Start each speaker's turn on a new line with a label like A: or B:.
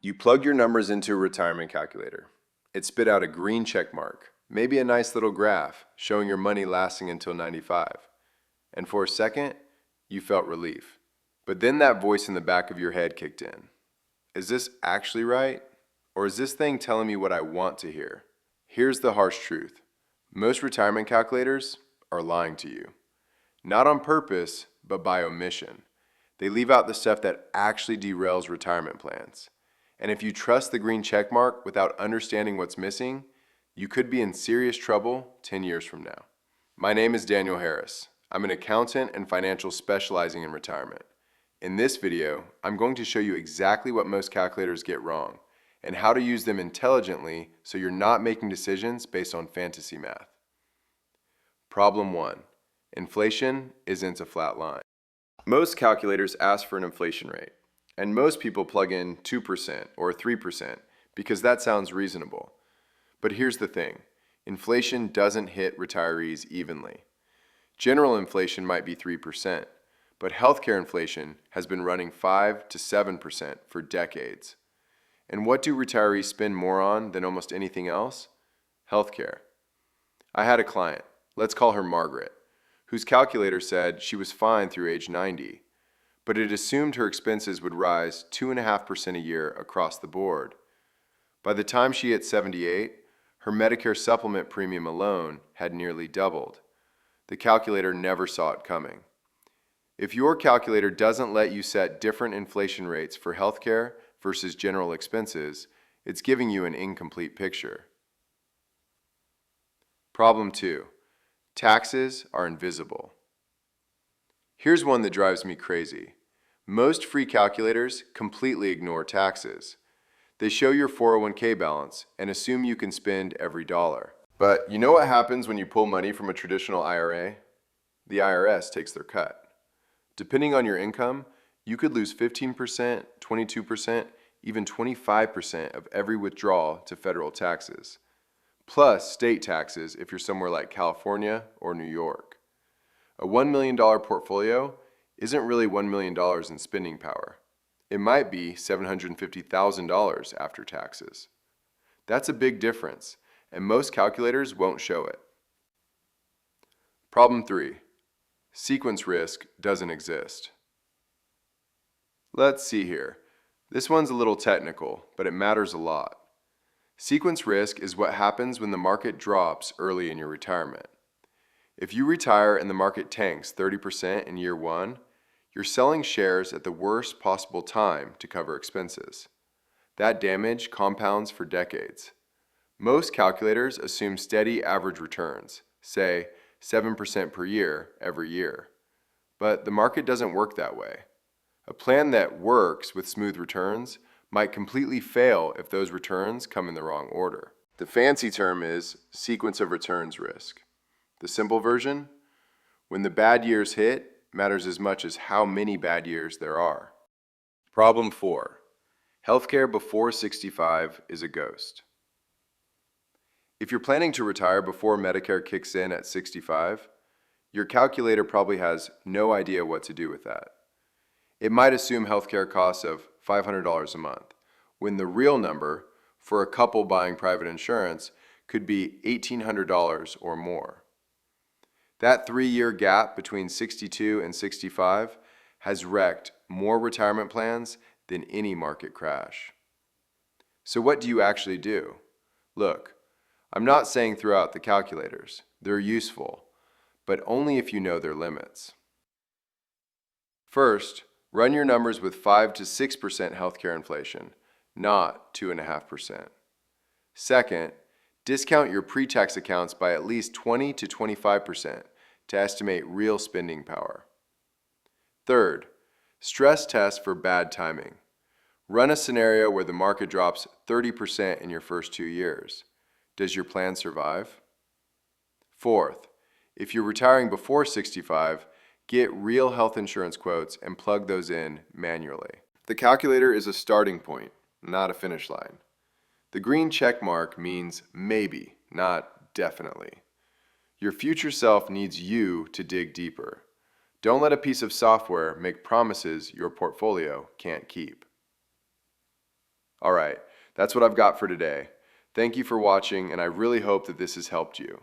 A: You plugged your numbers into a retirement calculator. It spit out a green check mark, maybe a nice little graph showing your money lasting until 95. And for a second, you felt relief. But then that voice in the back of your head kicked in. Is this actually right? Or is this thing telling me what I want to hear? Here's the harsh truth. Most retirement calculators are lying to you. Not on purpose, but by omission. They leave out the stuff that actually derails retirement plans. And if you trust the green check mark without understanding what's missing, you could be in serious trouble 10 years from now. My name is Daniel Harris. I'm an accountant and financial specializing in retirement. In this video, I'm going to show you exactly what most calculators get wrong and how to use them intelligently so you're not making decisions based on fantasy math. Problem 1. Inflation isn't a flat line. Most calculators ask for an inflation rate, and most people plug in 2% or 3% because that sounds reasonable. But here's the thing. Inflation doesn't hit retirees evenly. General inflation might be 3%, but healthcare inflation has been running 5 to 7% for decades. And what do retirees spend more on than almost anything else? Healthcare. I had a client, let's call her Margaret, whose calculator said she was fine through age 90, but it assumed her expenses would rise 2.5% a year across the board. By the time she hit 78, her Medicare supplement premium alone had nearly doubled. The calculator never saw it coming. If your calculator doesn't let you set different inflation rates for healthcare versus general expenses, it's giving you an incomplete picture. Problem 2. Taxes are invisible. Here's one that drives me crazy. Most free calculators completely ignore taxes. They show your 401k balance and assume you can spend every dollar. But you know what happens when you pull money from a traditional IRA? The IRS takes their cut. Depending on your income, you could lose 15%, 22%, even 25% of every withdrawal to federal taxes, plus state taxes if you're somewhere like California or New York. A $1 million portfolio isn't really $1 million in spending power. It might be $750,000 after taxes. That's a big difference, and most calculators won't show it. Problem 3. Sequence risk doesn't exist. Let's see here. This one's a little technical, but it matters a lot. Sequence risk is what happens when the market drops early in your retirement. If you retire and the market tanks 30% in year 1, you're selling shares at the worst possible time to cover expenses. That damage compounds for decades. Most calculators assume steady average returns, say 7% per year every year. But the market doesn't work that way. A plan that works with smooth returns might completely fail if those returns come in the wrong order. The fancy term is sequence of returns risk. The simple version? When the bad years hit, matters as much as how many bad years there are. Problem 4. Healthcare before 65 is a ghost. If you're planning to retire before Medicare kicks in at 65, your calculator probably has no idea what to do with that. It might assume healthcare costs of $500 a month, when the real number for a couple buying private insurance could be $1,800 or more. That 3-year gap between 62 and 65 has wrecked more retirement plans than any market crash. So what do you actually do? Look, I'm not saying throw out the calculators. They're useful, but only if you know their limits. First, run your numbers with 5 to 6% healthcare inflation, not 2.5%. Second, discount your pre-tax accounts by at least 20 to 25% to estimate real spending power. Third, stress test for bad timing. Run a scenario where the market drops 30% in your first 2 years. Does your plan survive? Fourth, if you're retiring before 65, get real health insurance quotes and plug those in manually. The calculator is a starting point, not a finish line. The green check mark means maybe, not definitely. Your future self needs you to dig deeper. Don't let a piece of software make promises your portfolio can't keep. All right, that's what I've got for today. Thank you for watching, and I really hope that this has helped you.